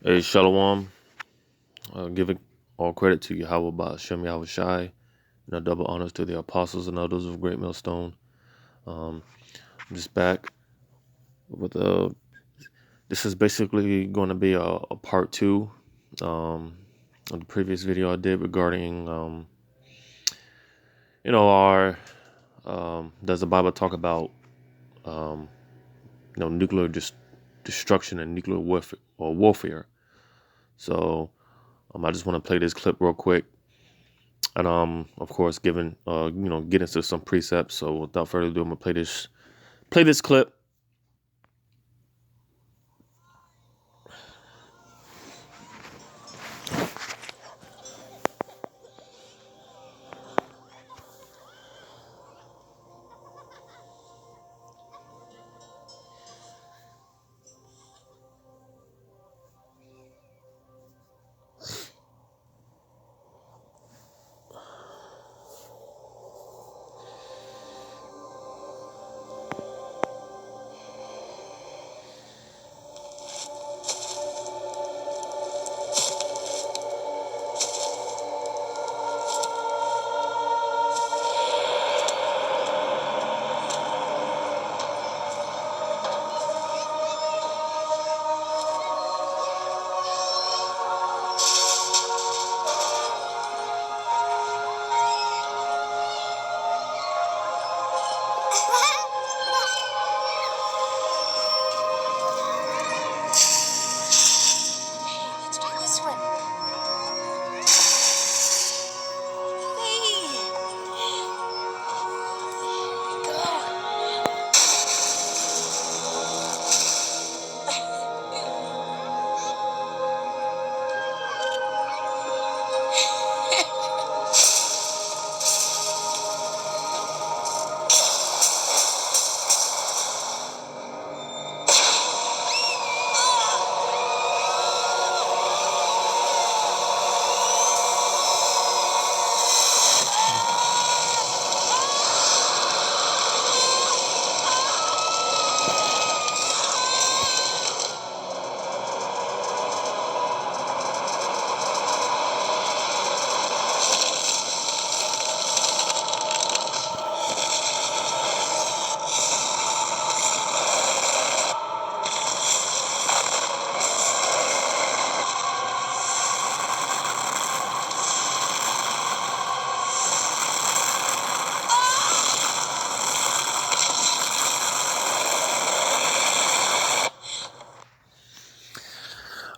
Hey, Shalom. Giving all credit to YAHAWAH BAHASHAM YAHAWASHI, and double honors to the apostles and elders of Greatmillstone. I'm just back with this is basically going to be a part two of the previous video I did regarding, our, does the Bible talk about, nuclear destruction and nuclear warfare? So I just want to play this clip real quick. And of course, get into some precepts. So without further ado, I'm gonna play this clip.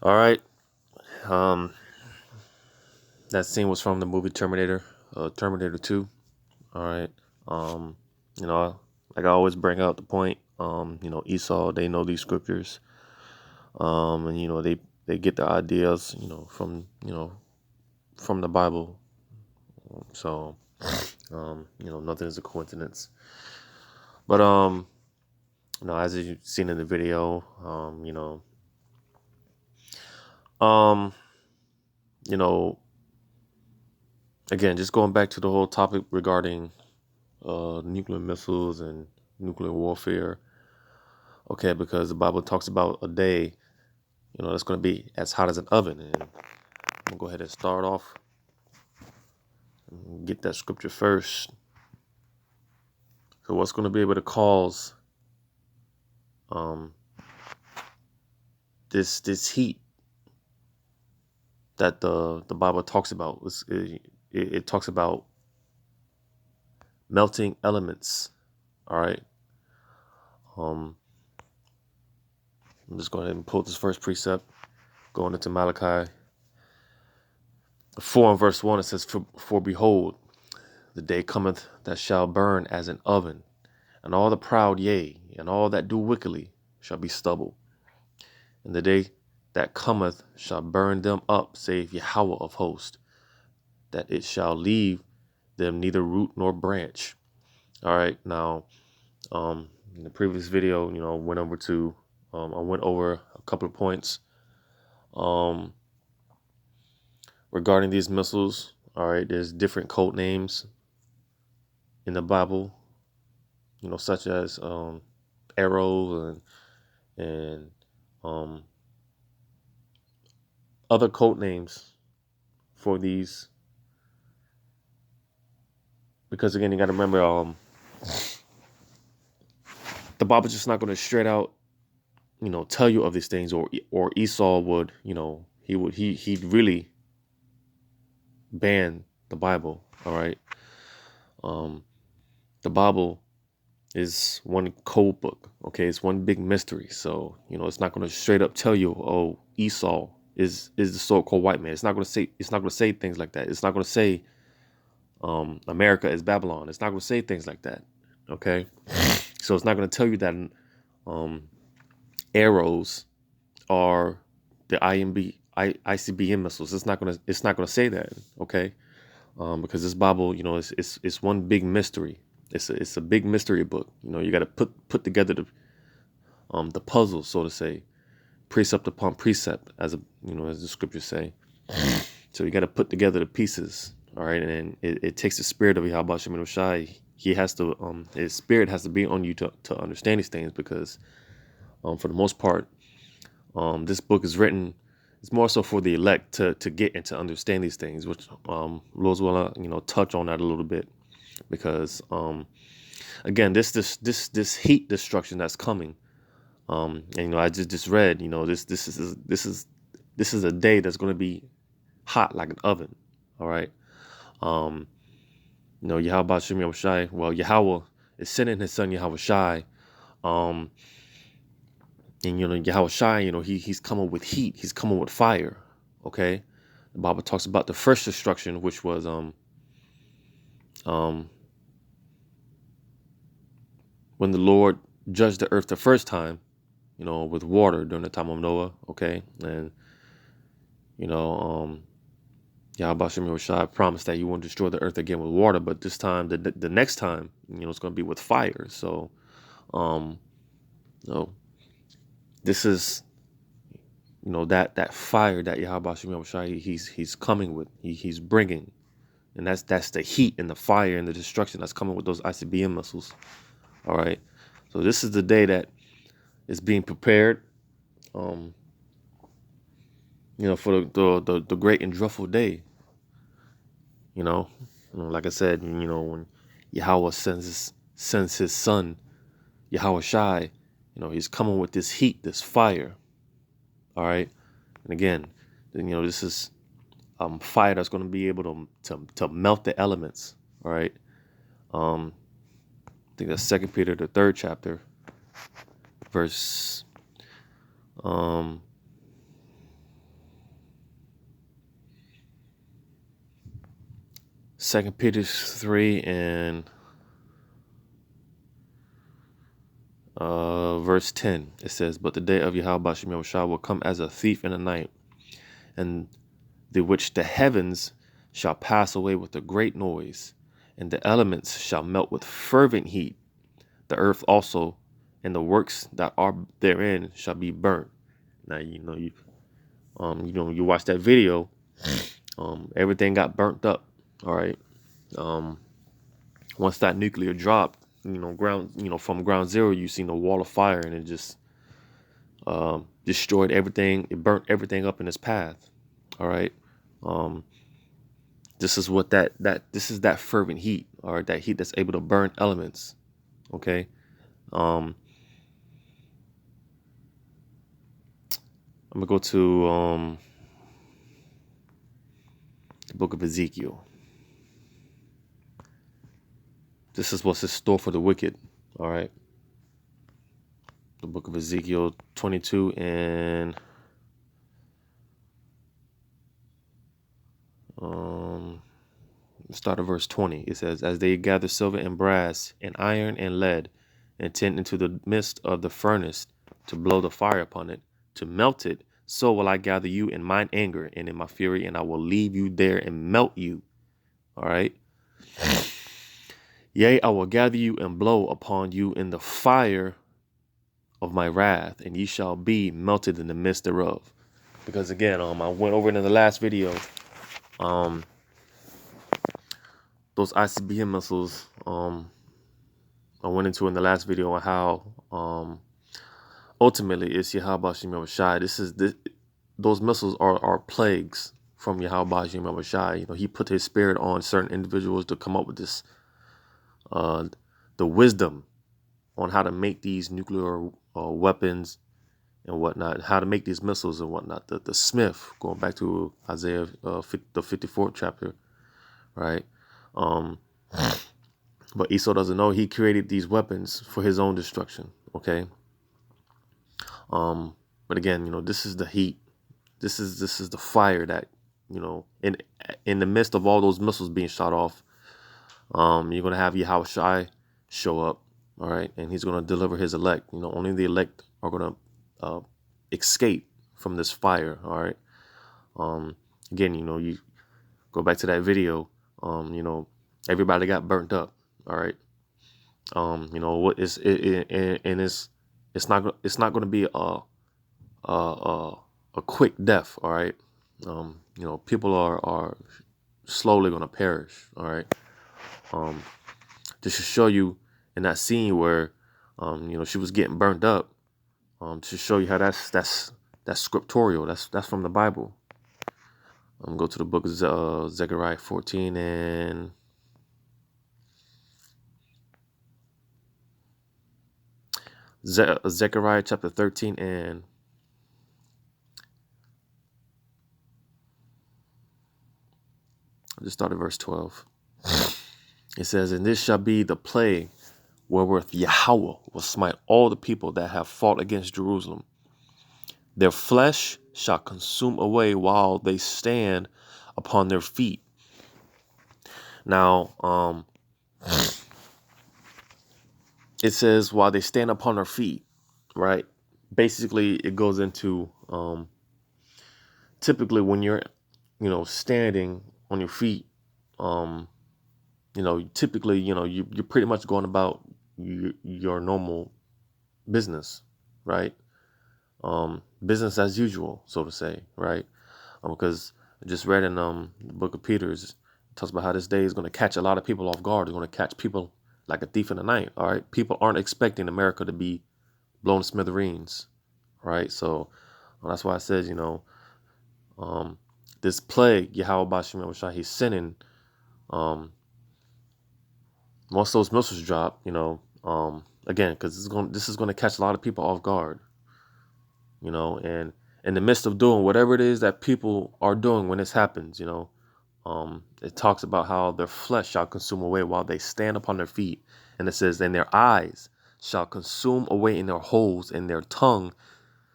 All right. That scene was from the movie Terminator, Terminator 2. All right. Um, like I always bring out the point. Esau, they know these scriptures. And they get the ideas, from the Bible. So, nothing is a coincidence. But as you've seen in the video, um, you know, again, just going back to the whole topic regarding nuclear missiles and nuclear warfare. Okay, because the Bible talks about a day, that's going to be as hot as an oven. And I'm going to go ahead and start off and get that scripture first. So what's going to be able to cause this heat that the Bible talks about? It talks about melting elements. All right. I'm just going ahead and pull this first precept, going into Malachi 4 and verse 1. It says, For behold, the day cometh that shall burn as an oven, and all the proud, yea, and all that do wickedly shall be stubble. And the day that cometh shall burn them up, saith Yahawah of hosts, that it shall leave them neither root nor branch. All right. Now, in the previous video, I went over a couple of points regarding these missiles. All right, there's different code names in the Bible, such as arrows and other code names for these, because again, you got to remember, the Bible's just not going to straight out, tell you of these things, or Esau would, he'd really ban the Bible. All right. The Bible is one code book. Okay, it's one big mystery. So it's not going to straight up tell you, oh, Esau is the so-called white man. It's not going to say things like that. It's not going to say America is Babylon. It's not going to say things like that. Okay, so it's not going to tell you that arrows are the ICBM missiles. It's not going to say that. Okay, because this Bible, it's one big mystery. It's a big mystery book. You got to put together the puzzle, so to say, precept upon precept, as the scriptures say. So you got to put together the pieces. All right, and it takes the spirit of YAHAWAH BAHASHAM YAHAWASHI. He has to, his spirit has to be on you to understand these things, because for the most part, this book is written. It's more so for the elect to get and to understand these things, which Lord's will touch on that a little bit, because again, this heat destruction that's coming, and I just read, this is a day that's going to be hot like an oven. All right. YAHAWAH BAHASHAM YAHAWASHI. Well, Yahweh is sending his son Yahawashi. And Yahawashi, he's coming with heat. He's coming with fire. Okay. The Bible talks about the first destruction, which was when the Lord judged the earth the first time, with water during the time of Noah. Okay. And YAHAWAH BAHASHAM YAHAWASHI promised that he won't destroy the earth again with water, but this time, the next time, it's going to be with fire. So, this is, that fire that YAHAWAH BAHASHAM YAHAWASHI he's coming with, he's bringing, and that's the heat and the fire and the destruction that's coming with those ICBM missiles. All right, so this is the day that is being prepared, for the great and dreadful day. Like I said, when Yahweh sends his son Yahawashi, he's coming with this heat, this fire. All right, and again, this is fire that's going to be able to melt the elements. All right, I think that's 2 Peter the 3rd chapter, verse 2 Peter 3 and verse 10. It says, "But the day of YAHAWAH BAHASHAM YAHAWASHI will come as a thief in the night, and the which the heavens shall pass away with a great noise, and the elements shall melt with fervent heat. The earth also and the works that are therein shall be burnt." Now you watch that video, everything got burnt up. All right. Once that nuclear dropped, from ground zero, you seen a wall of fire, and it just destroyed everything. It burnt everything up in its path. All right. This is what this is that fervent heat, or that heat that's able to burn elements. Okay. I'm gonna go to the book of Ezekiel. This is what's in store for the wicked. All right. The book of Ezekiel 22 and start at verse 20. It says, "As they gather silver and brass and iron and lead and tend into the midst of the furnace to blow the fire upon it, to melt it, so will I gather you in mine anger and in my fury, and I will leave you there and melt you." All right. "Yea, I will gather you and blow upon you in the fire of my wrath, and ye shall be melted in the midst thereof." Because again, I went over it in the last video. Those ICBM missiles, I went into in the last video on how ultimately it's YAHAWAH BAHASHAM YAHAWASHI. those missiles are plagues from Yahawah Bahashem Yahawashi. You know, he put his spirit on certain individuals to come up with this, the wisdom on how to make these nuclear weapons and whatnot, how to make these missiles and whatnot. The Smith, going back to Isaiah, the 54th chapter, right? But Esau doesn't know he created these weapons for his own destruction. Okay. But again, you know, this is the heat. This is the fire that, you know, in the midst of all those missiles being shot off, you're gonna have Yahawashi show up, all right, and he's gonna deliver his elect. You know, only the elect are gonna escape from this fire, all right. Again, you know, you go back to that video. You know, everybody got burnt up, all right. You know what is and it's not going to be a quick death, all right. You know, people are slowly going to perish, all right. Just to show you in that scene where you know, she was getting burnt up, to show you how that's scriptorial. That's from the Bible. Go to the book of Zechariah 14 and Zechariah chapter 13 and I'll just start at verse 12. It says, "And this shall be the plague wherewith Yahweh will smite all the people that have fought against Jerusalem. Their flesh shall consume away while they stand upon their feet." Now, it says while they stand upon their feet, right? Basically, it goes into typically when you're, you know, standing on your feet, you know, typically, you know, you're pretty much going about your normal business, right? Business as usual, so to say, right? Because I just read in the book of Peter, it talks about how this day is going to catch a lot of people off guard. It's going to catch people like a thief in the night, all right? People aren't expecting America to be blown to smithereens, right? So that's why I said, you know, this plague, Yahawah Bahashem Yahawashi, he's sending, once those missiles drop, you know, again, because this is going to catch a lot of people off guard, you know, and in the midst of doing whatever it is that people are doing when this happens, you know, it talks about how their flesh shall consume away while they stand upon their feet. And it says, "And their eyes shall consume away in their holes, and their tongue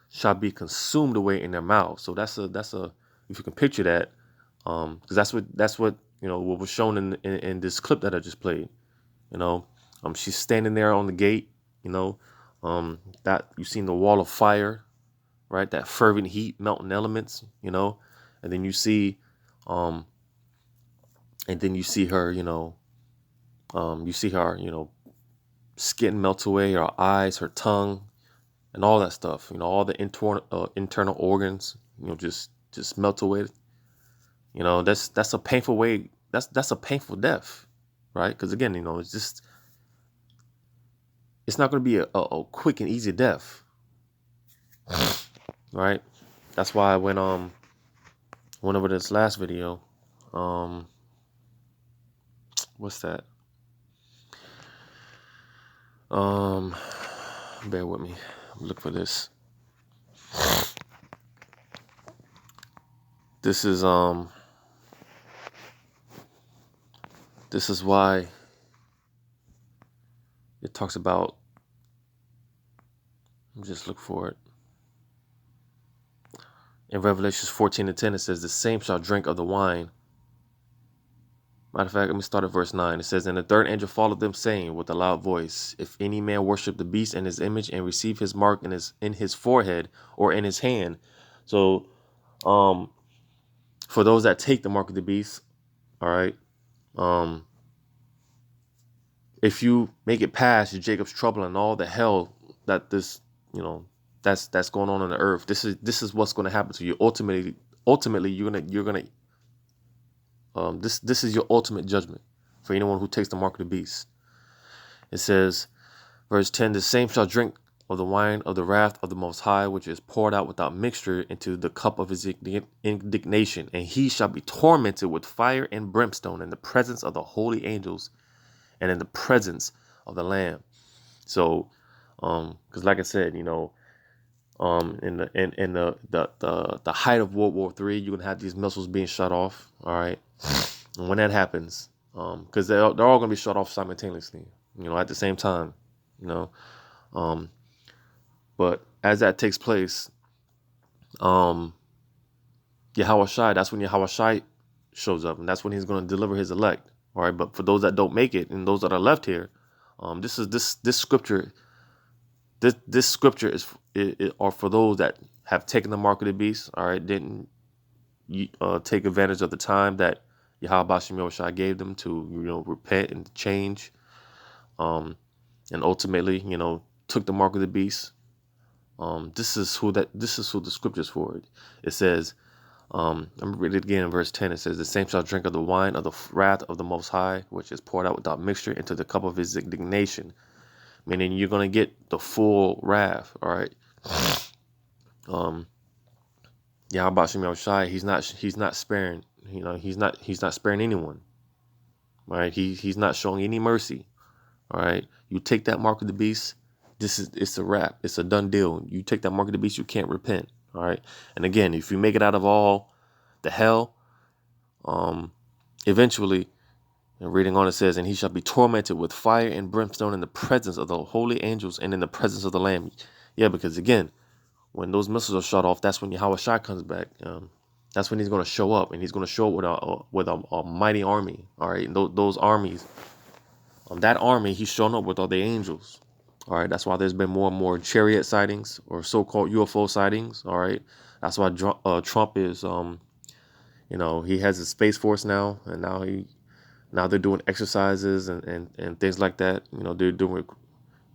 shall be consumed away in their mouth." So that's a, if you can picture that, because that's what, you know, what was shown in this clip that I just played. You know, she's standing there on the gate, you know, that you've seen the wall of fire, right? That fervent heat, melting elements, you know, and then you see her, you know, you know, skin melts away, her eyes, her tongue, and all that stuff, you know, all the internal organs, you know, just melt away. You know, that's a painful way. That's a painful death, right? Because again, you know, it's not going to be a quick and easy death, right? That's why I went over this last video. What's that? Bear with me. Look for this. This is why it talks about. Just look for it. In Revelations 14:10, it says, "The same shall drink of the wine." Matter of fact, let me start at verse 9. It says, "And the third angel followed them, saying with a loud voice, If any man worship the beast and his image and receive his mark in his forehead or in his hand." So, for those that take the mark of the beast, all right, if you make it past Jacob's trouble and all the hell that this, you know, that's going on the earth, this is what's going to happen to you. Ultimately, you're gonna this is your ultimate judgment for anyone who takes the mark of the beast. It says, verse 10, "The same shall drink of the wine of the wrath of the Most High, which is poured out without mixture into the cup of his indignation. And he shall be tormented with fire and brimstone in the presence of the holy angels and in the presence of the Lamb. So, because like I said, in the height of World War III, you're gonna have these missiles being shut off. All right, and when that happens, because they're all gonna be shut off simultaneously, at the same time, but as that takes place, Yahawashi, that's when Yahawashi shows up, and that's when he's going to deliver his elect. All right, but for those that don't make it and those that are left here, this scripture. This scripture is are for those that have taken the mark of the beast. All right, didn't take advantage of the time that YAHAWAH BAHASHAM YAHAWASHI gave them to repent and change, and ultimately took the mark of the beast. This is who the scripture is for. It says, I'm going to read it again in verse 10. It says, the same shall drink of the wine of the wrath of the Most High, which is poured out without mixture into the cup of his indignation. Meaning you're going to get the full wrath. All right. Yahawaah BaHaSham YAHAWASHI, he's not sparing, he's not sparing anyone. All right. He's not showing any mercy. All right. You take that mark of the beast, it's a wrap. It's a done deal. You take that mark of the beast, you can't repent. All right. And again, if you make it out of all the hell, eventually, and reading on, it says, and he shall be tormented with fire and brimstone in the presence of the holy angels and in the presence of the Lamb. Yeah, because again, when those missiles are shot off, that's when Yahawashi comes back. That's when he's going to show up, and he's going to show up with a mighty army. All right, and those armies, that army, he's shown up with all the angels. All right, that's why there's been more and more chariot sightings or so-called UFO sightings. All right, that's why Trump is, he has a space force now, and now they're doing exercises and things like that. They're doing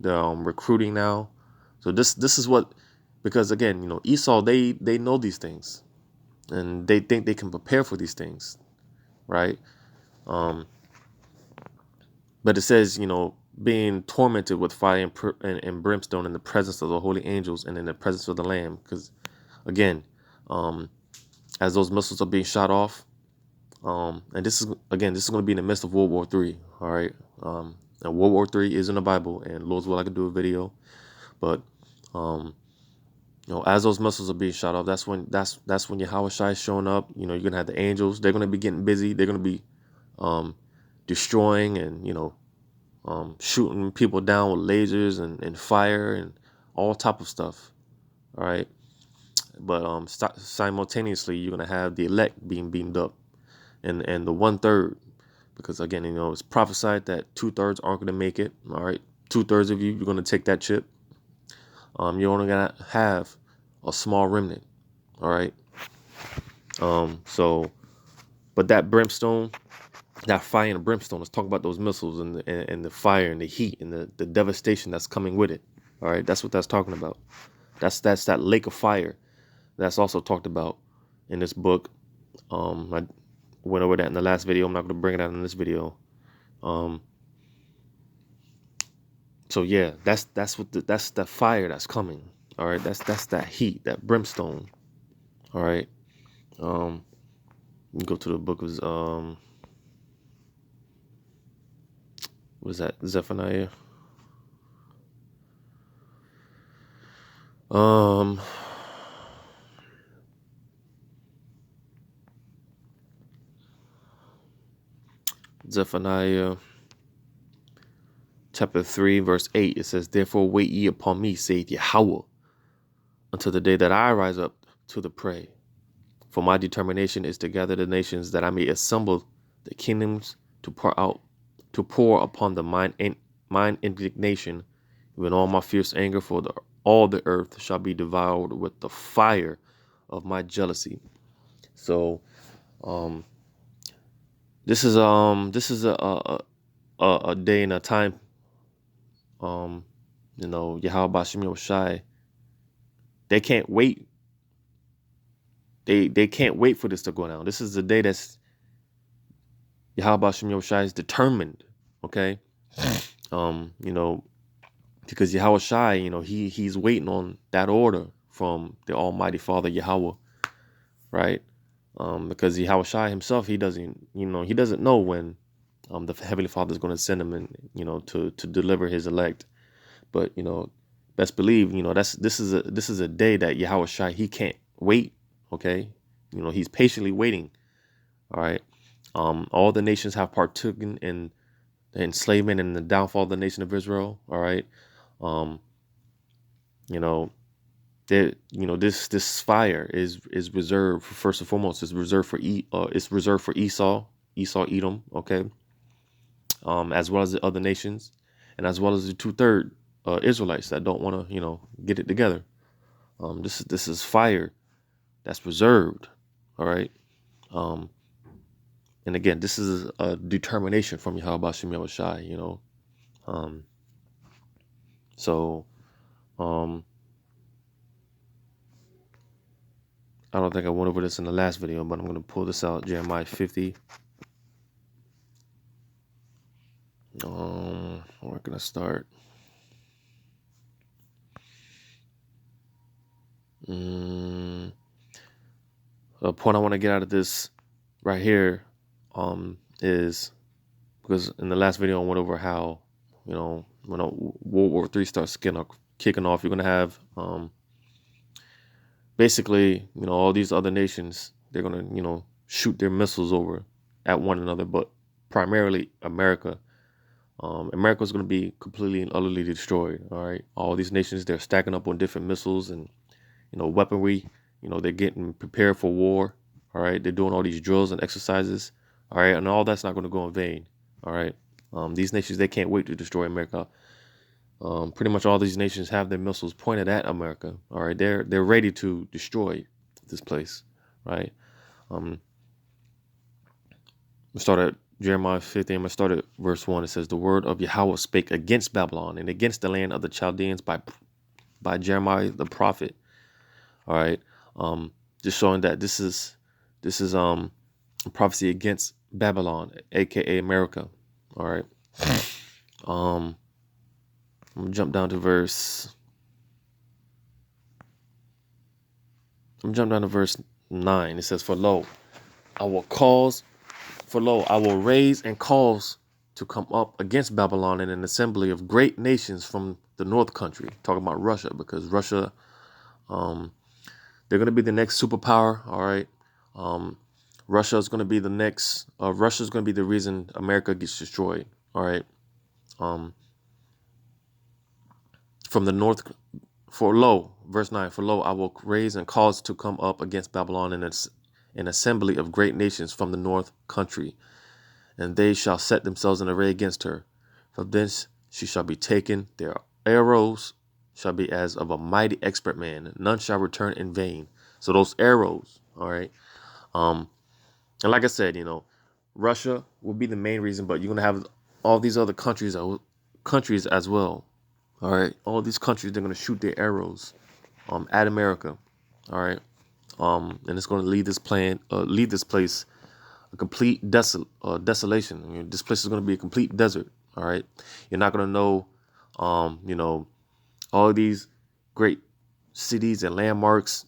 recruiting now. So this is what, because again, Esau, they know these things, and they think they can prepare for these things, right? But it says, being tormented with fire and brimstone in the presence of the holy angels and in the presence of the Lamb. Because again, as those missiles are being shot off, and this is going to be in the midst of World War III. All right. And World War III is in the Bible, and Lord's will, I could do a video. But as those missiles are being shot off, that's when Yahawashi is showing up. You're gonna have the angels. They're gonna be getting busy. They're gonna be destroying and shooting people down with lasers and fire and all type of stuff. All right. But simultaneously, you're gonna have the elect being beamed up, and the 1/3, because again, it's prophesied that 2/3 aren't gonna make it. All right, 2/3 of you're gonna take that chip. You're only gonna have a small remnant. All right. But that brimstone, that fire and brimstone, let's talk about those missiles and the fire and the heat and the devastation that's coming with it. All right, that's what that's talking about. That's that lake of fire. That's also talked about in this book. I went over that in the last video. I'm not going to bring it out in this video. So yeah, that's the fire that's coming. All right, that's that heat, that brimstone. All right. You go to the book of what is that? Zephaniah. Zephaniah chapter 3, verse 8. It says, therefore wait ye upon me, saith Yahawah, until the day that I rise up to the prey. For my determination is to gather the nations, that I may assemble the kingdoms to pour upon the mine indignation, when all my fierce anger for all the earth shall be devoured with the fire of my jealousy. So, this is a day and a time. Yahawaah BaHaSham YAHAWASHI, they can't wait. They can't wait for this to go down. This is the day that's Yahawaah BaHaSham YAHAWASHI is determined. Okay. because Yahawashi, he's waiting on that order from the Almighty Father Yahweh, right? Because Yahawashi himself, he doesn't know when the Heavenly Father is going to send him and to deliver his elect. But best believe this is a day that Yahawashi, he can't wait. Okay, he's patiently waiting. All right. All the nations have partaken in the enslavement and the downfall of the nation of Israel. All right. Um, you know, this fire is reserved first and foremost. It's reserved for Esau, Edom. Okay. As well as the other nations, and as well as the 2/3 Israelites that don't want to get it together. This is fire that's reserved. All right. Um, and again, this is a determination from YAHAWAH BAHASHAM YAHAWASHI. So I don't think I went over this in the last video, but I'm going to pull this out. Jeremiah 50. Where can I start? The point I want to get out of this right here is because in the last video I went over how when World War III starts kicking off, you're going to have basically all these other nations, they're going to shoot their missiles over at one another, but primarily America. America's going to be completely and utterly destroyed. All right, all these nations, they're stacking up on different missiles and weaponry. They're getting prepared for war. All right, they're doing all these drills and exercises. All right, and all that's not going to go in vain. All right, these nations, they can't wait to destroy America. Pretty much all these nations have their missiles pointed at America. All right, they're ready to destroy this place. Right. We start at Jeremiah 50. I'm going to start at verse 1. It says, "The word of Yahweh spake against Babylon and against the land of the Chaldeans by Jeremiah the prophet." All right, just showing that this is a prophecy against Babylon, aka America. All right, I'm gonna jump down to verse 9. It says, For lo, I will raise and cause to come up against Babylon in an assembly of great nations from the north country." Talking about Russia, because Russia, they're going to be the next superpower. All right. Russia is going to be the next. Russia is going to be the reason America gets destroyed. All right. From the north, verse 9, for lo, I will raise and cause to come up against Babylon in an assembly of great nations from the north country, and they shall set themselves in array against her. From thence she shall be taken. Their arrows shall be as of a mighty expert man. None shall return in vain. So those arrows, all right. And like I said, Russia will be the main reason, but you're gonna have all these other countries as well. All right, all these countries, they're gonna shoot their arrows at America. All right, and it's gonna lead this place a complete desolation. This place is gonna be a complete desert. All right, you're not gonna know, all these great cities and landmarks.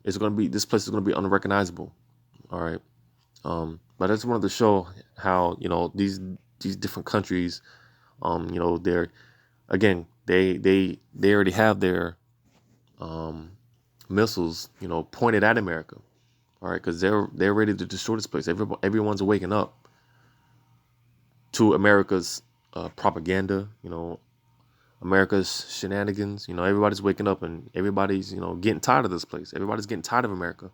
This place is gonna be unrecognizable. All right. But I just wanted to show how these different countries, they're again they already have their missiles pointed at America. All right, because they're ready to destroy this place. Everyone's waking up to America's propaganda. America's shenanigans. Everybody's waking up and everybody's getting tired of this place. Everybody's getting tired of America.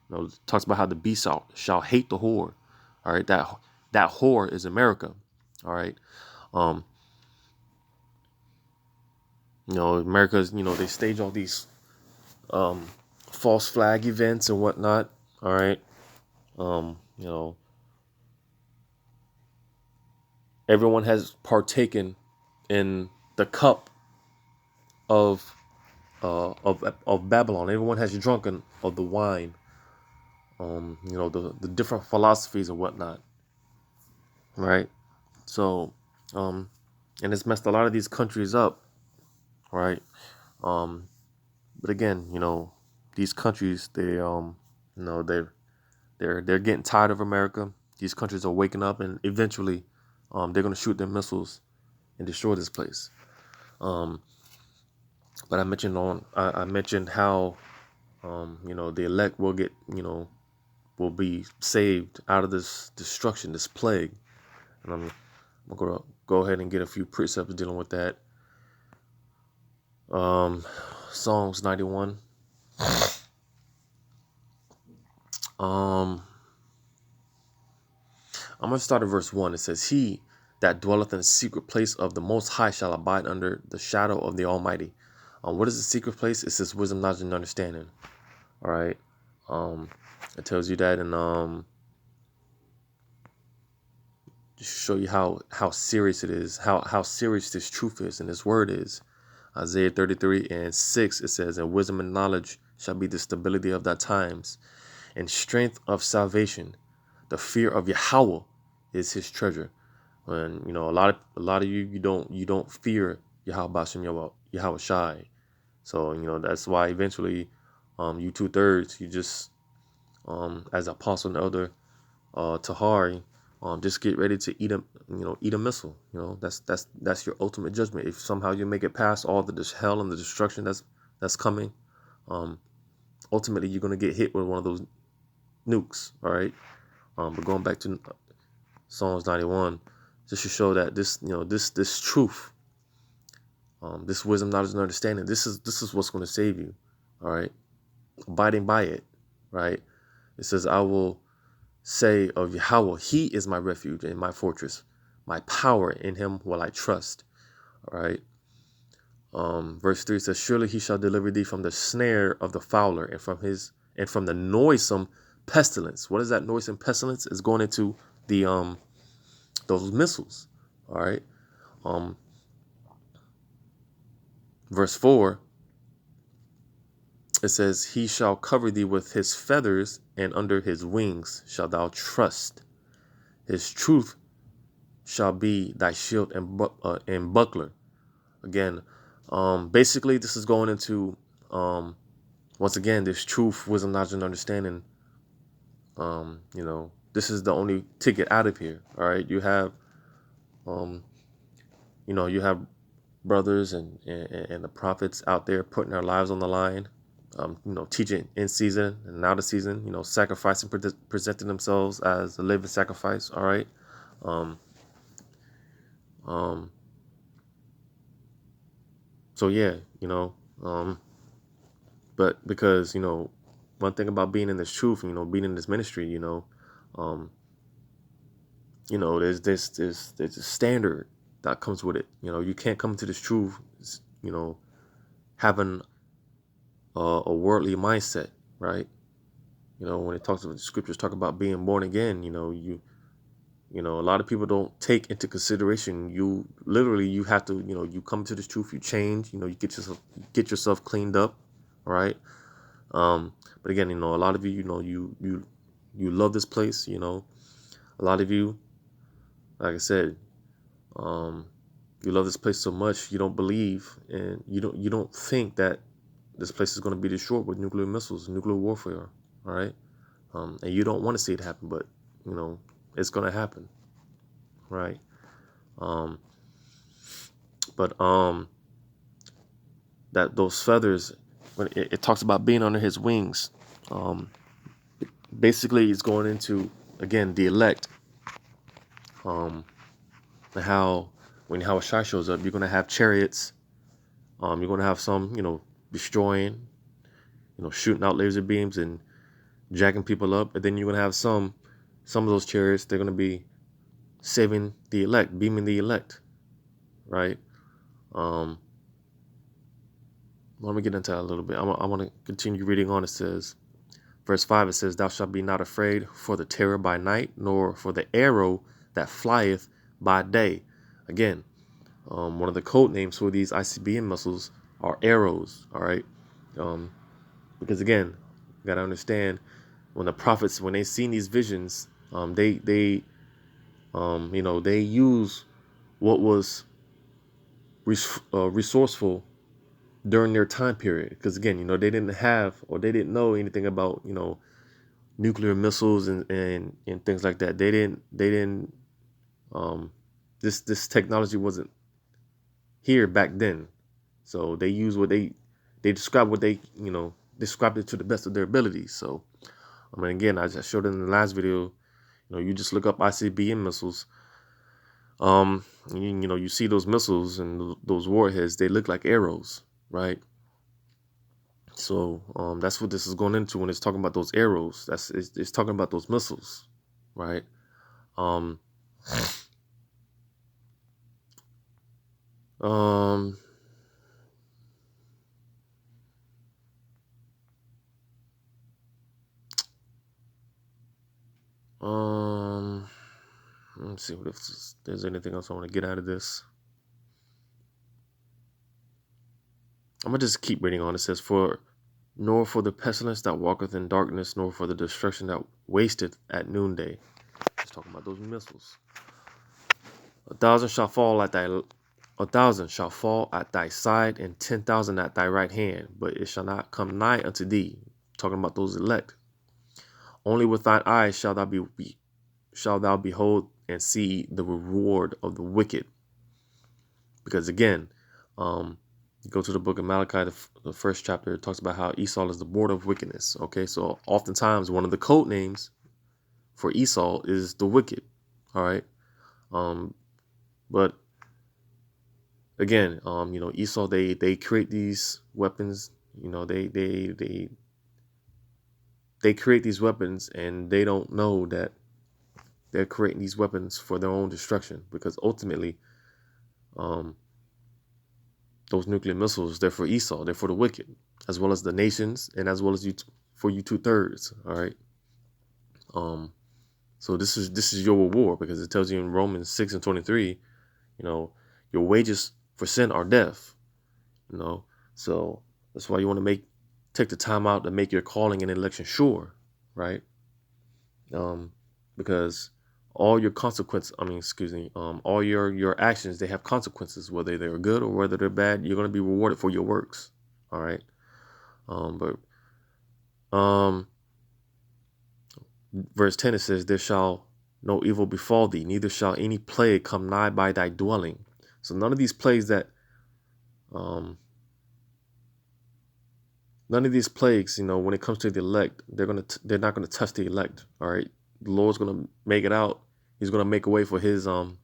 It talks about how the beast shall hate the whore. All right, that whore is America. All right, America's they stage all these false flag events and whatnot. All right, everyone has partaken in the cup of Babylon. Everyone has drunken of the wine. The different philosophies and whatnot. Right. So, and it's messed a lot of these countries up. right? But again, these countries, they're getting tired of America. These countries are waking up, and eventually, they're gonna shoot their missiles and destroy this place. But I mentioned how the elect will will be saved out of this destruction, this plague. And I'm gonna go ahead and get a few precepts dealing with that. Psalms 91. I'm gonna start at verse 1. It says, "He that dwelleth in the secret place of the Most High shall abide under the shadow of the Almighty." What is the secret place? It says wisdom, knowledge, and understanding. All right. It tells you that, and just show you how serious it is, how serious this truth is and this word is. Isaiah 33:6, it says, "And wisdom and knowledge shall be the stability of thy times, and strength of salvation. The fear of Yahawah is his treasure." And a lot of you don't fear YAHAWAH BAHASHAM YAHAWASHI. So that's why eventually, you 2/3, you just as Apostle and Elder Tahari, just get ready to eat a missile. That's your ultimate judgment. If somehow you make it past all the hell and the destruction that's coming, ultimately you're gonna get hit with one of those nukes. All right. But going back to Psalms 91, just to show that this truth, this wisdom, knowledge, and understanding, this is what's going to save you. All right. Abiding by it. Right. It says, "I will say of Yahawah, he is my refuge and my fortress, my power, in him will I trust." All right. Verse 3 says, "Surely he shall deliver thee from the snare of the fowler, and from the noisome pestilence." What is that noisome pestilence? It's going into the those missiles. All right. Verse 4, it says, "He shall cover thee with his feathers, and under his wings shalt thou trust. His truth shall be thy shield and buckler." Again, basically, this is going into, once again, this truth, wisdom, knowledge, and understanding. This is the only ticket out of here. All right, you have, you have brothers and the prophets out there putting their lives on the line, teaching in season and out of season, sacrificing, presenting themselves as a living sacrifice. All right. So yeah, but because, one thing about being in this truth, being in this ministry, there's a standard that comes with it. You can't come to this truth, having a worldly mindset, right? When it talks about the scriptures talk about being born again, a lot of people don't take into consideration, you have to, you come to this truth, you change, you get yourself cleaned up. All right. But again, a lot of you, you love this place. A lot of you, like I said, you love this place so much, you don't believe, and you don't think that this place is going to be destroyed with nuclear missiles, nuclear warfare. All right. And you don't want to see it happen, but it's going to happen. Right. But that those feathers, when it talks about being under his wings, basically it's going into, again, the elect, and how when Yahawashi shows up, you're going to have chariots, you're going to have some, destroying, shooting out laser beams and jacking people up, and then you're going to have some of those chariots, they're going to be saving the elect, beaming the elect. Right. Let me get into that a little bit. I want to continue reading on. It says, verse 5, it says, "Thou shalt be not afraid for the terror by night, nor for the arrow that flieth by day." Again, one of the code names for these ICBM missiles are arrows. All right. Because again, you got to understand, when the prophets, when they seen these visions, they use what was resourceful during their time period. Because again, they didn't have, or they didn't know anything about, nuclear missiles and things like that. They didn't this technology wasn't here back then. So they use they describe what they, described it to the best of their abilities. So I mean, again, I just showed in the last video, you just look up ICBM missiles. You see those missiles and those warheads, they look like arrows, right? So that's what this is going into when it's talking about those arrows. It's talking about those missiles, right? Um, um, let's see if there's anything else I want to get out of this. I'm gonna just keep reading on. It says, nor for the pestilence that walketh in darkness, nor for the destruction that wasteth at noonday. It's talking about those missiles. 1,000 shall fall at thy side, and 10,000 at thy right hand, but it shall not come nigh unto thee. Talking about those elect. Only with thine eyes shalt thou behold and see the reward of the wicked. Because again, you go to the book of Malachi, the first chapter, it talks about how Esau is the border of wickedness. Okay, so oftentimes one of the code names for Esau is the wicked. All right, but again, Esau, they create these weapons. They create these weapons, and they don't know that they're creating these weapons for their own destruction, because ultimately, those nuclear missiles, they're for Esau, they're for the wicked, as well as the nations, and as well as for you 2/3. All right. So this is your reward, because it tells you in Romans 6:23, your wages for sin are death. So that's why you want to take the time out to make your calling and election sure, right? Because all your all your actions, they have consequences, whether they're good or whether they're bad. You're going to be rewarded for your works. All right. Verse 10, it says, there shall no evil befall thee, neither shall any plague come nigh by thy dwelling. So none of these plagues, when it comes to the elect, they're not gonna touch the elect. All right. The Lord's gonna make it out. He's gonna make a way for his to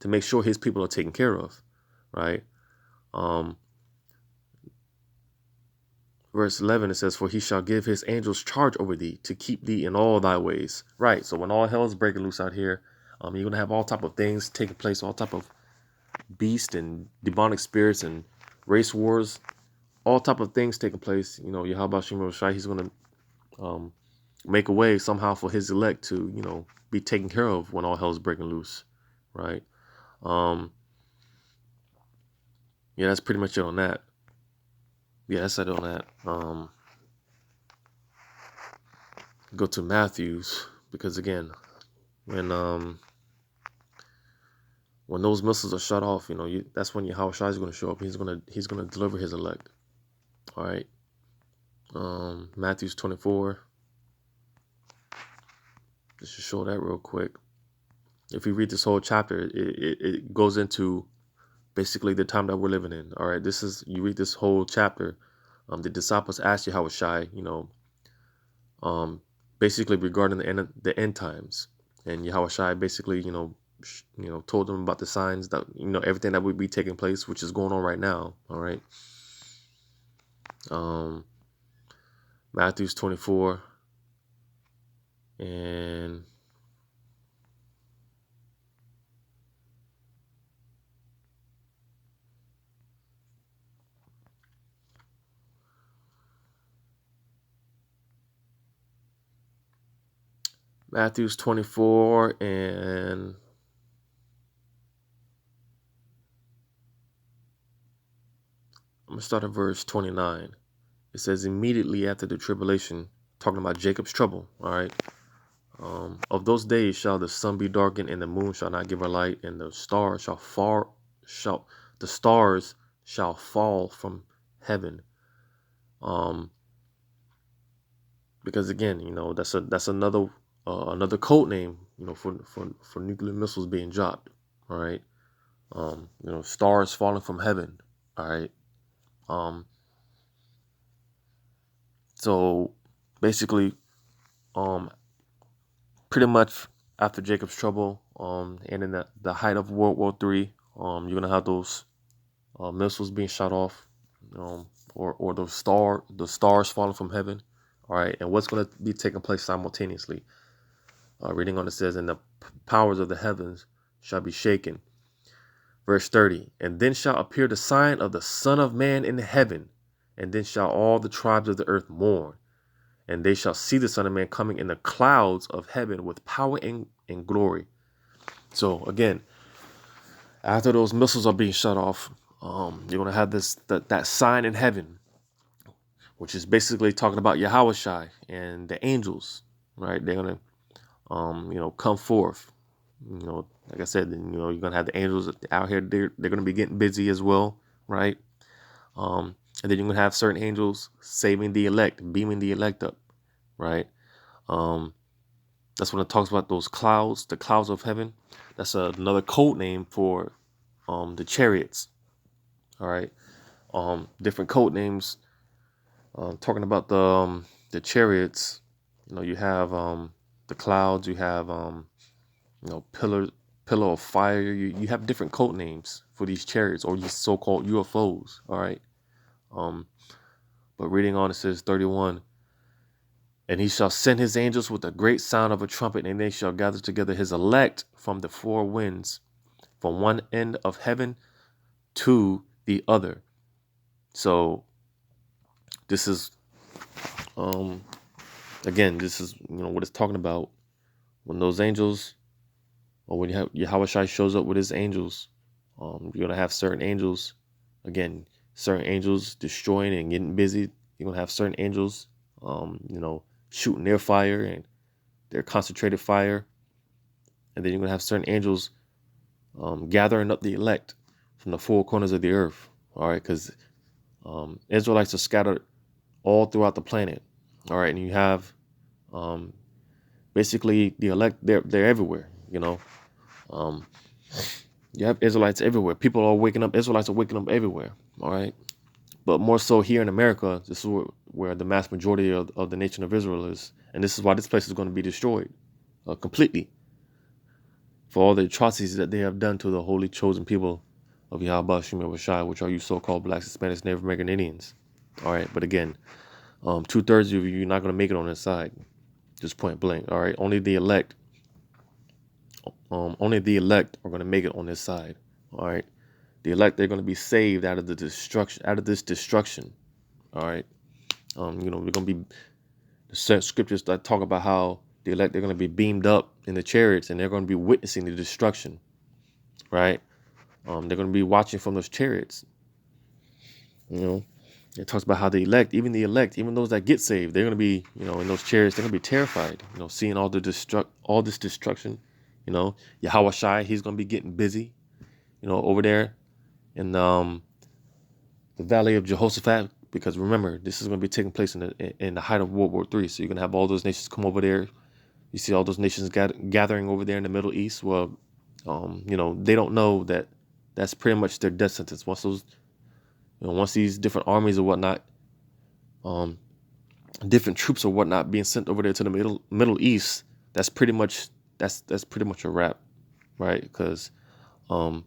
make sure his people are taken care of. Right. Verse 11, it says, for he shall give his angels charge over thee to keep thee in all thy ways. Right. So when all hell is breaking loose out here, you're going to have all type of things taking place, all type of beast and demonic spirits and race wars, all type of things taking place. YAHAWAH BAHASHAM YAHAWASHI, he's going to make a way somehow for his elect to, be taken care of when all hell is breaking loose. Right. Yeah, that's pretty much it on that. Yeah, that's it on that. Go to Matthew's, because again, when those missiles are shut off, that's when Yahawashi is going to show up. He's gonna deliver his elect. All right. Matthew's 24. Just to show that real quick. If you read this whole chapter, it goes into basically the time that we're living in. All right. You read this whole chapter. The disciples asked Yahawashi, basically regarding the end times, and Yahawashi basically, told them about the signs that, everything that would be taking place, which is going on right now. All right. Matthew's 24 and Matthew's 24 and I'm going to start at verse 29. It says, immediately after the tribulation, talking about Jacob's trouble, all right, of those days shall the sun be darkened, and the moon shall not give her light, and the stars shall fall from heaven. Because again, that's another code name, for nuclear missiles being dropped. All right. Stars falling from heaven. All right. So basically, pretty much after Jacob's trouble, and in the height of World War III, you're gonna have those missiles being shot off, or the stars falling from heaven. All right, and what's gonna be taking place simultaneously? Reading on, it says, "And the powers of the heavens shall be shaken." Verse 30, "And then shall appear the sign of the Son of Man in heaven, and then shall all the tribes of the earth mourn, and they shall see the Son of Man coming in the clouds of heaven with power and glory." So again, after those missiles are being shut off, you're gonna have that sign in heaven, which is basically talking about Yahawashi and the angels, right? They're gonna come forth. Like I said, you're gonna have the angels out here. They're gonna be getting busy as well, right? And then you're gonna have certain angels saving the elect, beaming the elect up, right? That's when it talks about those clouds, the clouds of heaven. That's another code name for the chariots. All right, different code names. Talking about the chariots, you have the clouds. You have pillar of fire. You have different code names for these chariots or these so-called UFOs. All right. But reading on, it says 31, "And he shall send his angels with a great sound of a trumpet, and they shall gather together his elect from the four winds, from one end of heaven to the other." So this is, again, this is, what it's talking about. When those angels, or when Yahawashi shows up with his angels, you're going to have certain angels, again, certain angels destroying and getting busy. You're going to have certain angels, shooting their fire and their concentrated fire. And then you're going to have certain angels gathering up the elect from the four corners of the earth. All right, because Israelites are scattered all throughout the planet. All right, and you have basically the elect. They're everywhere. You have Israelites everywhere. People are waking up. Israelites are waking up everywhere. All right, but more so here in America. This is where the mass majority of the nation of Israel is, and this is why this place is going to be destroyed completely for all the atrocities that they have done to the holy chosen people of YAHAWAH BAHASHAM YAHAWASHI, which are you so-called blacks, Hispanics, Native American Indians. All right, but again, 2/3 of you, you're not going to make it on this side, just point blank. All right, only the elect are going to make it on this side. All right, the elect, they're going to be saved out of this destruction. All right, we're going to be certain scriptures that talk about how the elect, they're going to be beamed up in the chariots and they're going to be witnessing the destruction. Right, they're going to be watching from those chariots. It talks about how the elect, even those that get saved, they're going to be, in those chariots, they're going to be terrified, seeing all this destruction. Yahawashi, he's going to be getting busy, over there in the Valley of Jehoshaphat, because remember, this is going to be taking place in the height of World War III. So you're going to have all those nations come over there. You see all those nations gathering over there in the Middle East. Well, they don't know that that's pretty much their death sentence. Once these different armies or whatnot, different troops or whatnot being sent over there to the Middle East, that's pretty much a wrap, right? Because Bible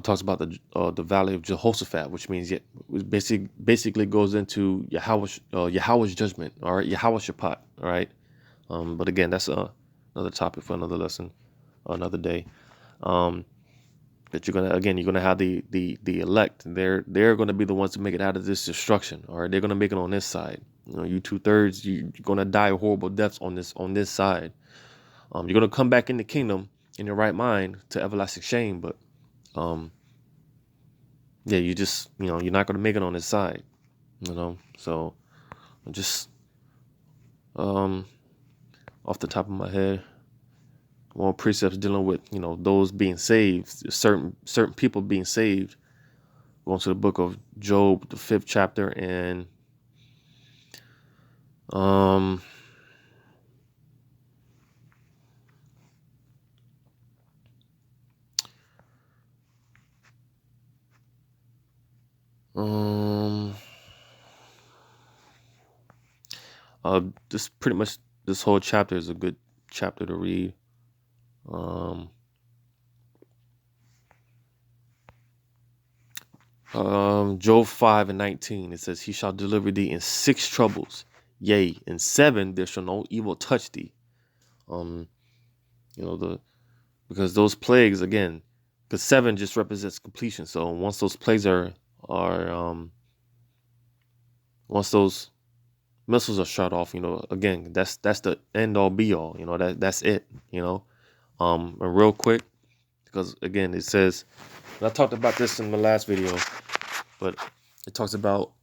talks about the Valley of Jehoshaphat, which means it basically goes into Yahweh's judgment, all right, Yahweh Shaphat, all right. But again, that's another topic for another lesson, another day. That you're gonna have the elect. They're gonna be the ones to make it out of this destruction. All right, they're gonna make it on this side. You 2/3, you're gonna die horrible deaths on this side. You're gonna come back in the kingdom in your right mind to everlasting shame, but yeah, you just you're not gonna make it on this side. So just off the top of my head, more precepts dealing with those being saved, certain people being saved going to the book of Job, the 5th chapter, and this pretty much, this whole chapter is a good chapter to read. Job 5:19, it says, he shall deliver thee in 6 troubles, yea, in 7 there shall no evil touch thee. Because those plagues, again, because 7 just represents completion. So once those plagues are once those missiles are shot off, again, that's the end all be all. That's it. And real quick, because again, it says, and I talked about this in the last video, but it talks about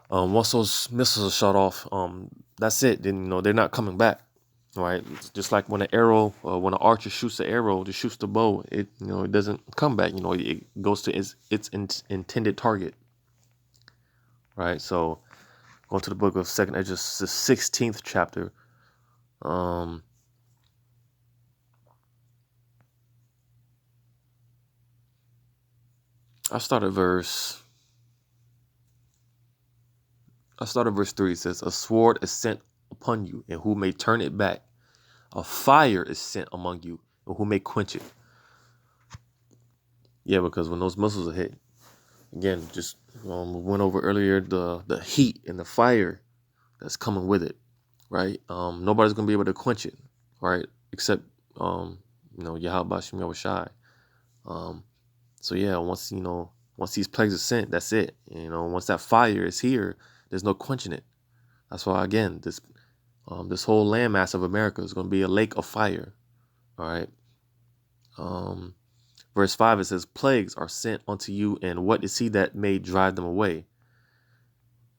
once those missiles are shot off, that's it. Then they're not coming back. Right, it's just like when when an archer shoots an arrow, to shoots the bow, it it doesn't come back. It goes to its intended target. Right, so going to the book of 2nd Esdras, the 16th chapter. I started verse 3. It says, a sword is sent upon you, and who may turn it back? A fire is sent among you, and who may quench it? Yeah, because when those missiles are hit, again, just went over earlier, the heat and the fire that's coming with it, right? Nobody's gonna be able to quench it, right? Except YAHAWAH BAHASHAM YAHAWASHI. So yeah, once these plagues are sent, that's it. Once that fire is here, there's no quenching it. That's why, again, this whole landmass of America is going to be a lake of fire. All right. Verse 5, it says, plagues are sent unto you, and what is he that may drive them away?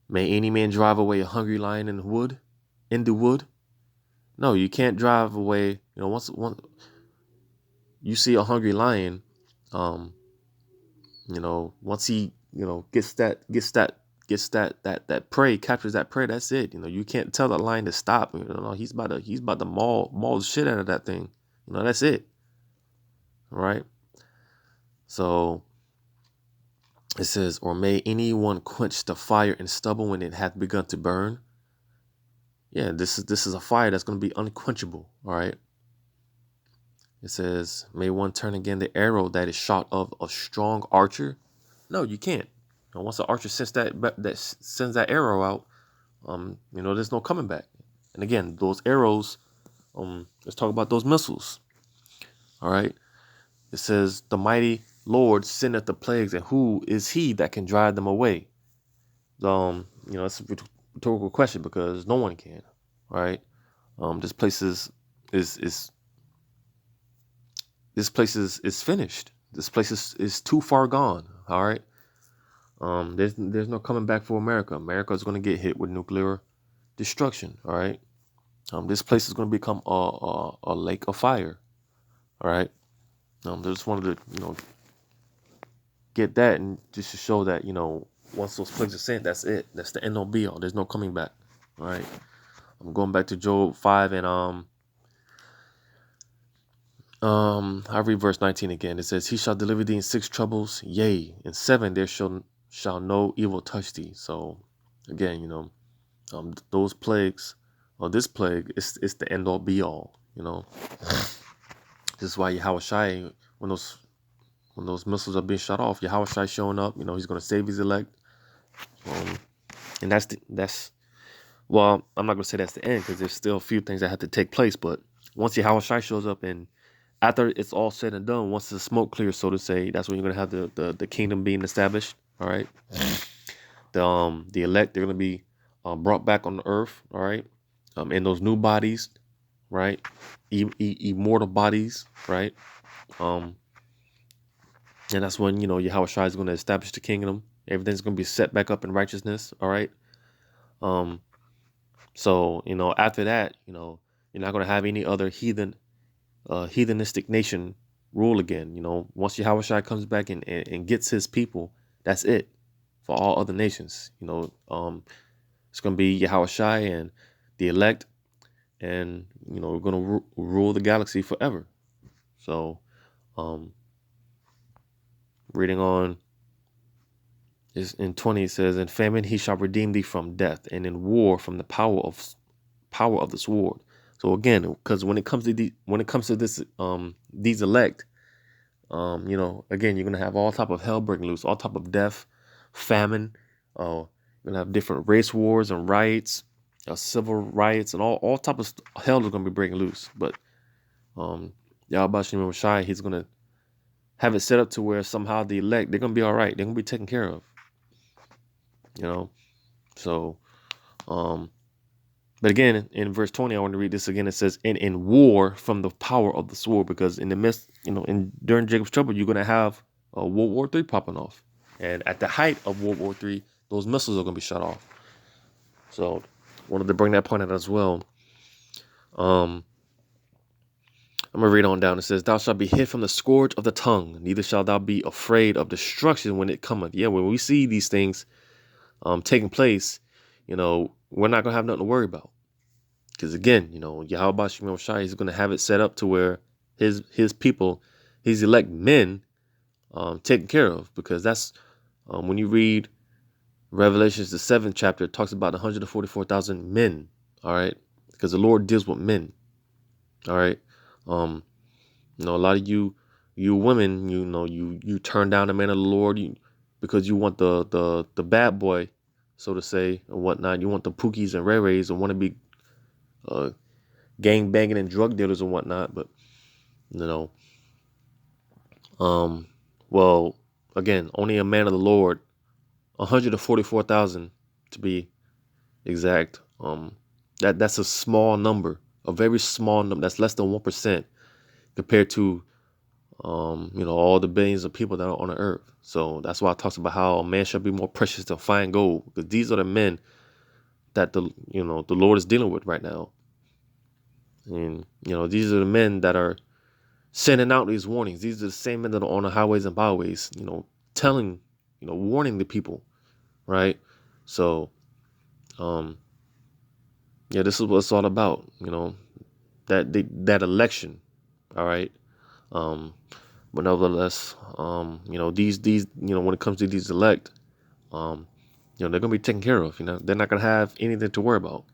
May any man drive away a hungry lion in the wood? No, you can't drive away. Once you see a hungry lion, once he gets that prey, captures that prey, that's it. You can't tell the lion to stop. He's about to maul the shit out of that thing. That's it. All right. So it says, or may anyone quench the fire and stubble when it hath begun to burn? Yeah, this is a fire that's going to be unquenchable. All right. It says, may one turn again the arrow that is shot of a strong archer? No, you can't. Once the archer sends that arrow out, there's no coming back. And again, those arrows, let's talk about those missiles. All right. It says, the mighty Lord sendeth the plagues, and who is he that can drive them away? It's a rhetorical question, because no one can. All right. This place is finished. This place is too far gone. All right. There's no coming back for America. America is going to get hit with nuclear destruction. All right. This place is going to become a lake of fire. All right. I just wanted to get that, and just to show that once those plagues are sent, that's it. That's the end all be all. There's no coming back. All right. I'm going back to Job 5, and I read verse 19 again. It says, he shall deliver thee in 6 troubles, yea, in 7 there shall no evil touch thee. So again, those plagues, or this plague, it's the end all be all. This is why YAHAWASHI, when those missiles are being shot off, YAHAWASHI showing up. He's going to save his elect. And well, I'm not going to say that's the end, because there's still a few things that have to take place. But once YAHAWASHI shows up, and after it's all said and done, once the smoke clears, so to say, that's when you're going to have the kingdom being established. All right. The elect, they're going to be brought back on the earth. All right. In those new bodies, right? Immortal bodies, right? And that's when, YAHAWASHI is going to establish the kingdom. Everything's going to be set back up in righteousness. All right. So, after that, you're not going to have any other heathenistic nation rule again. Once YAHAWASHI comes back and gets his people, That's it for all other nations. It's going to be Yahawashi and the elect, and we're going to rule the galaxy forever. So, reading on, is in 20, it says, "In famine he shall redeem thee from death, and in war from the power of the sword." So again, because when it comes to this, these elect, again, you're gonna have all type of hell breaking loose, all type of death, famine. You're gonna have different race wars and riots, civil riots, and all type of hell is gonna be breaking loose. But Yahawaah Bahashem Yahawashi, he's gonna have it set up to where somehow the elect, they're gonna be all right. They're gonna be taken care of. So, but again, in verse 20, I want to read this again. It says, "And in war from the power of the sword," because in the midst, during Jacob's trouble, you're gonna have World War III popping off, and at the height of World War III, those missiles are gonna be shut off. So, wanted to bring that point out as well. I'm gonna read on down. It says, "Thou shalt be hid from the scourge of the tongue, neither shalt thou be afraid of destruction when it cometh." Yeah, when we see these things taking place, we're not gonna have nothing to worry about. Because again, Yahawaah Bahashem Yahawashi is going to have it set up to where his people, his elect men, taken care of. Because that's when you read Revelations, the 7th chapter, it talks about 144,000 men. All right, because the Lord deals with men. All right, a lot of you women, you turn down the man of the Lord because you want the bad boy, so to say, and whatnot. You want the Pookies and Ray Rays and want to be gang banging and drug dealers and whatnot. But well, again, only a man of the Lord, 144,000 to be exact. That's a small number, a very small number. That's less than 1% compared to all the billions of people that are on the earth. So that's why it talks about how a man shall be more precious than fine gold, because these are the men that the Lord is dealing with right now. And these are the men that are sending out these warnings. These are the same men that are on the highways and byways, telling, warning the people, right? So, this is what it's all about, that election, all right? But nevertheless, these, when it comes to these elect, they're gonna be taken care of. They're not gonna have anything to worry about.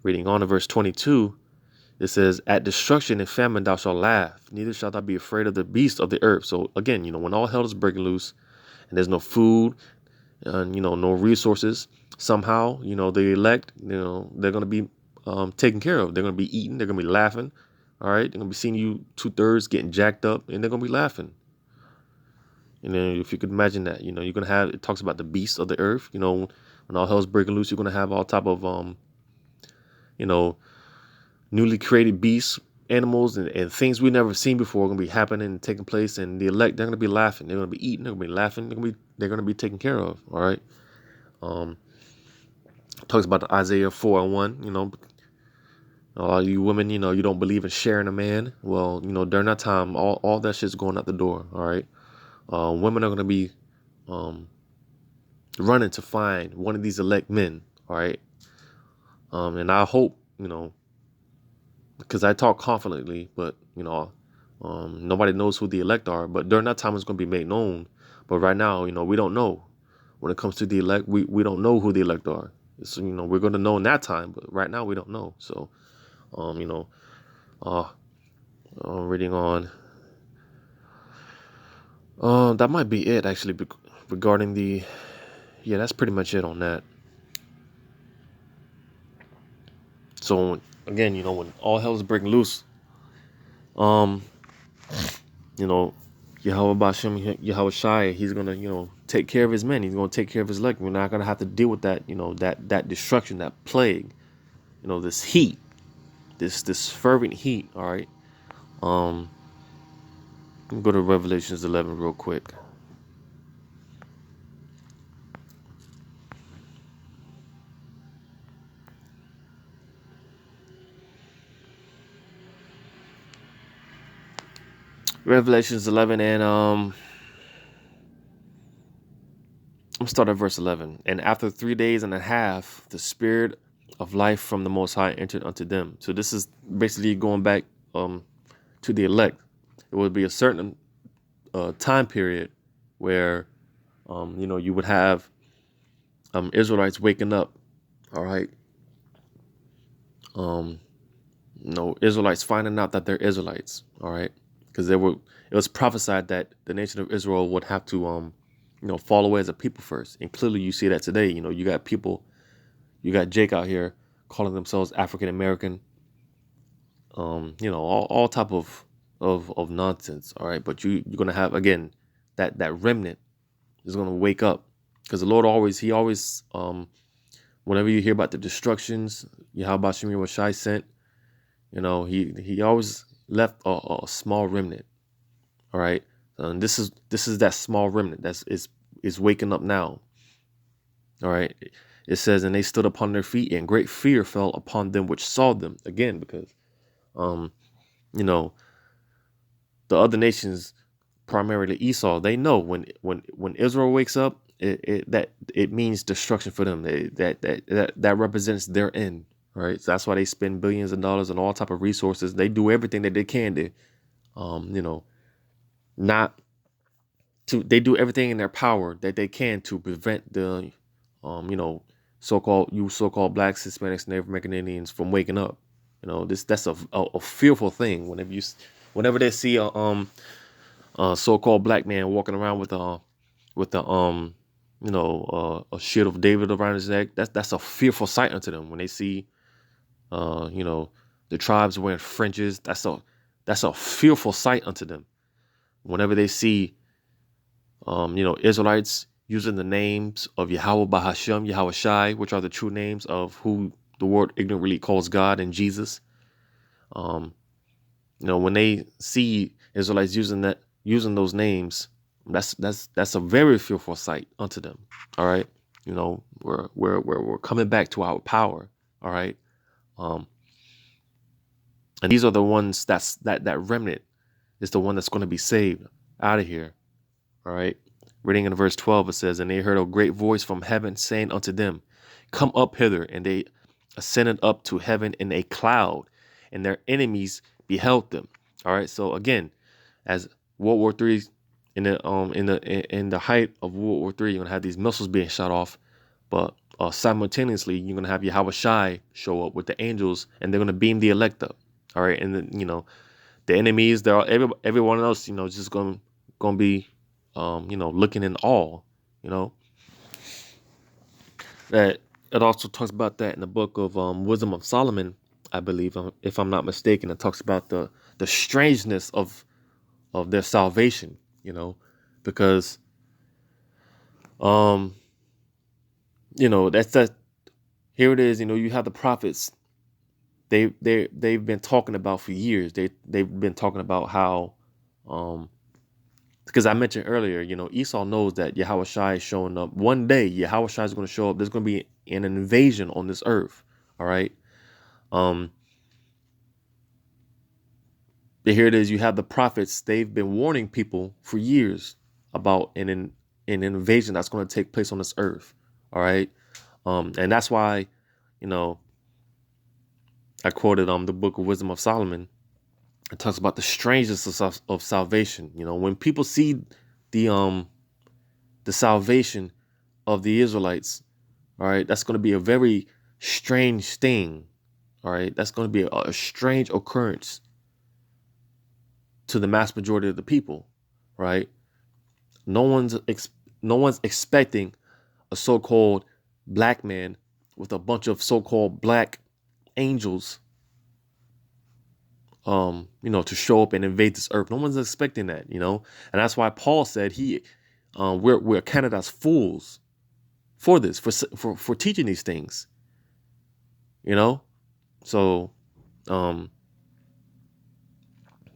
Reading on to verse 22. It says, "At destruction and famine thou shalt laugh, neither shalt thou be afraid of the beasts of the earth." So again, when all hell is breaking loose and there's no food and no resources, somehow the elect, they're gonna be taken care of. They're gonna be eating. They're gonna be laughing. All right, they're gonna be seeing you 2/3 getting jacked up, and they're gonna be laughing. And then if you could imagine that, you're gonna have. It talks about the beasts of the earth. When all hell's breaking loose, you're gonna have all type of newly created beasts, animals, and things we've never seen before are going to be happening and taking place. And the elect, they're going to be laughing. They're going to be eating. They're going to be laughing. They're going to be taken care of. All right. Talks about the Isaiah 4:1. A lot of you women, you don't believe in sharing a man. Well, during that time, all that shit's going out the door. All right. Women are going to be running to find one of these elect men. All right. And I hope, because I talk confidently, but nobody knows who the elect are. But during that time, it's going to be made known. But right now, we don't know. When it comes to the elect, we don't know who the elect are. So we're going to know in that time, but right now we don't know. So reading on, that might be it actually regarding the. Yeah, that's pretty much it on that. So again, when all hell is breaking loose, Yahawaah Bahashem Yahawashi, he's gonna, take care of his men. He's gonna take care of his elect. We're not gonna have to deal with that, that destruction, that plague, this heat, this fervent heat. All right. Let me go to Revelations 11 real quick. Revelations 11 and start at verse 11. And after 3 days and a half, the spirit of life from the Most High entered unto them. So this is basically going back to the elect. It would be a certain time period where you would have Israelites waking up. All right. Israelites finding out that they're Israelites. All right, because it was prophesied that the nation of Israel would have to fall away as a people first. And clearly you see that today. You got people, you got Jake out here calling themselves African American, all type of nonsense. All right, but you're gonna have again that remnant is gonna wake up, because the Lord always whenever you hear about the destructions YAHAWAH BAHASHAM YAHAWASHI sent, he always left a small remnant. All right, and this is that small remnant is waking up now. All right, it says, and they stood upon their feet, and great fear fell upon them which saw them. Again, because the other nations, primarily Esau, they know when Israel wakes up, it means destruction for them. That represents their end. Right, so that's why they spend billions of dollars on all type of resources. They do everything that they can to, they do everything in their power that they can to prevent the, so-called blacks, Hispanics, Native American Indians from waking up. That's a fearful thing. Whenever they see a so-called black man walking around with a shield of David around his neck, that's a fearful sight unto them. When they see the tribes wearing fringes, that's a fearful sight unto them. Whenever they see, Israelites using the names of YAHAWAH BAHASHAM YAHAWASHI, which are the true names of who the world ignorantly calls God and Jesus. When they see Israelites using those names, that's a very fearful sight unto them. All right, we're coming back to our power. All right. And these are the ones that remnant is the one that's going to be saved out of here. All right. Reading in verse 12, it says, and they heard a great voice from heaven saying unto them, come up hither. And they ascended up to heaven in a cloud, and their enemies beheld them. All right. So again, as World War III, in the height of World War III, you're gonna have these missiles being shot off, but simultaneously you're gonna have YAHAWASHI show up with the angels, and they're gonna beam the elect up. All right, and then the enemies, everyone else, just gonna be, looking in awe. That it also talks about that in the book of Wisdom of Solomon, I believe, if I'm not mistaken. It talks about the strangeness of their salvation. Because that's that. Here it is. You have the prophets. They've been talking about for years. They've been talking about how, because I mentioned earlier, Esau knows that YAHAWASHI is showing up. One day, YAHAWASHI is going to show up. There's going to be an invasion on this earth. All right. Here it is. You have the prophets. They've been warning people for years about an invasion that's going to take place on this earth. All right. And that's why, I quoted the book of Wisdom of Solomon. It talks about the strangeness of salvation. When people see the salvation of the Israelites, all right, that's going to be a very strange thing. All right, that's going to be a strange occurrence to the mass majority of the people, right? No one's expecting a so-called black man with a bunch of so-called black angels, to show up and invade this earth. No one's expecting that, and that's why Paul said we're counted as fools for this, for teaching these things, So,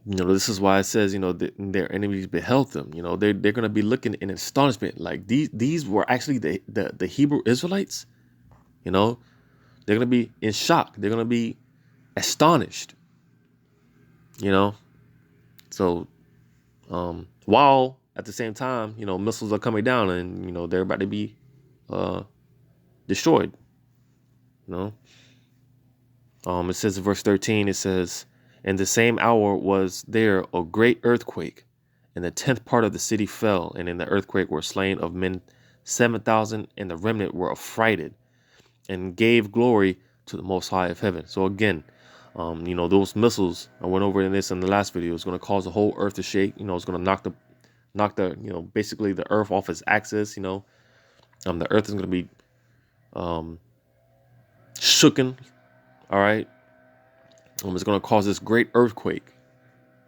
this is why it says, their enemies beheld them. They're going to be looking in astonishment, like these were actually the Hebrew Israelites. They're going to be in shock. They're going to be astonished. So while at the same time, missiles are coming down, and they're about to be destroyed. You know. It says in verse 13, it says, "In the same hour was there a great earthquake, and the 10th part of the city fell, and in the earthquake were slain of men 7,000, and the remnant were affrighted, and gave glory to the Most High of heaven." So again, those missiles, I went over in this in the last video, is going to cause the whole earth to shake. It's going to knock the, basically the earth off its axis. The earth is going to be shooken. All right. It's going to cause this great earthquake,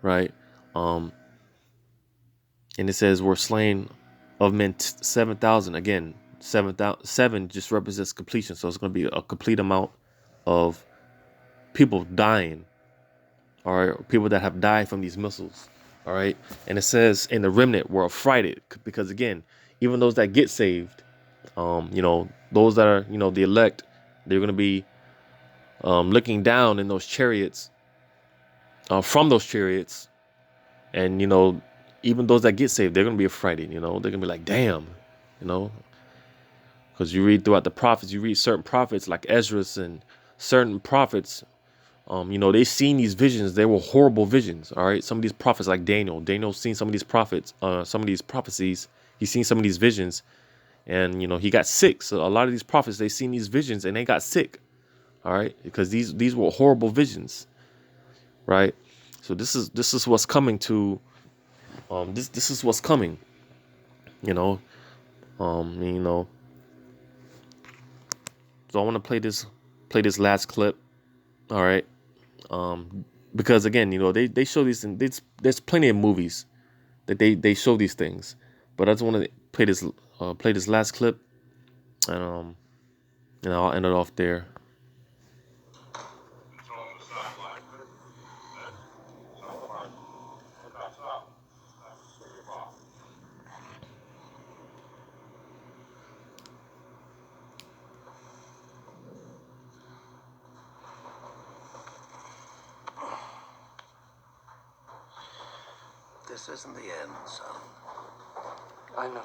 right? And it says we're slain of men 7,000. Again, 7 just represents completion. So it's going to be a complete amount of people dying, all right? People that have died from these missiles, all right? And it says in the remnant were affrighted, because again, even those that get saved, those that are, the elect, they're going to be looking down in those chariots, from those chariots. And, even those that get saved, they're going to be afraid, they're going to be like, damn, because you read throughout the prophets, you read certain prophets like Esdras and certain prophets, they seen these visions. They were horrible visions. All right. Some of these prophets like Daniel's seen some of these prophets, some of these prophecies. He's seen some of these visions, and, he got sick. So a lot of these prophets, they seen these visions and they got sick. All right. Because these were horrible visions. Right. So this is what's coming to, this is what's coming, So I want to play this last clip. All right. Because again, they show these things. There's plenty of movies that they show these things, but I just want to play this last clip, and I'll end it off there. This isn't the end, son. I know.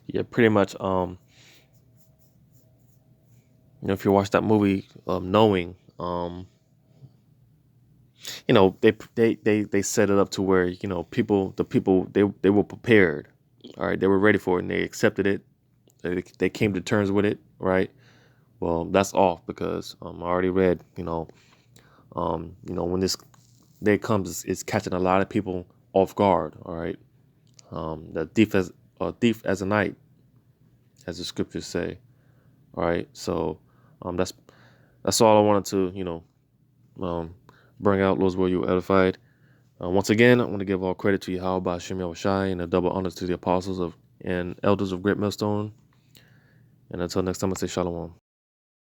Yeah, pretty much. If you watch that movie, knowing, they set it up to where, the people they were prepared. All right, they were ready for it and they accepted it. They came to terms with it, right? Well, that's off because I already read, when this day comes, it's catching a lot of people off guard. All right, the thief as a night, as the scriptures say. All right, so that's all I wanted to bring out. Lord's will you were edified. Once again, I want to give all credit to YAHAWAH BAHASHAM YAHAWASHI and a double honors to the apostles and elders of Greatmillstone. And until next time, I say shalom.